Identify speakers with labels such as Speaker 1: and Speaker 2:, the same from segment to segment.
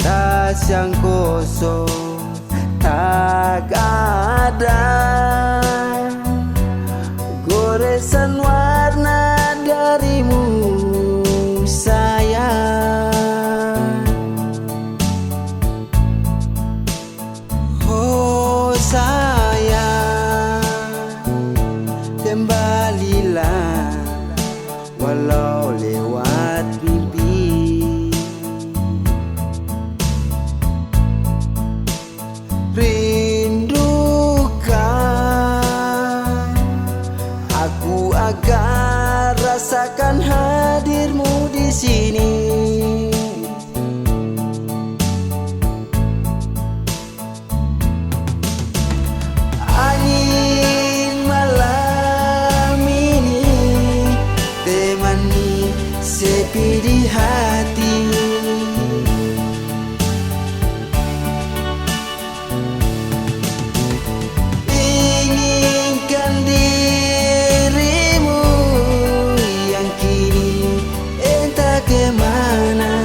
Speaker 1: tas yang kosong tak ada, goresan warna darimu sayang. Oh sayang, kembalilah walau lewat mimpi. Rindukan aku agar rasakan hadirmu di sini. Angin malam ini temani sepi di hati. Inginkan dirimu yang kini entah kemana.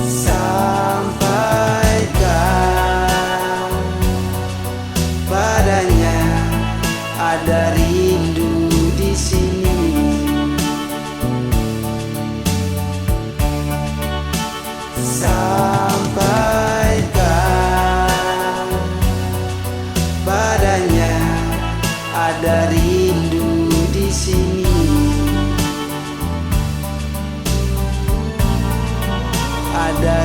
Speaker 1: Sampaikan padanya ada rindu di sini. Sampaikan padanya ada rindu di sini. Ada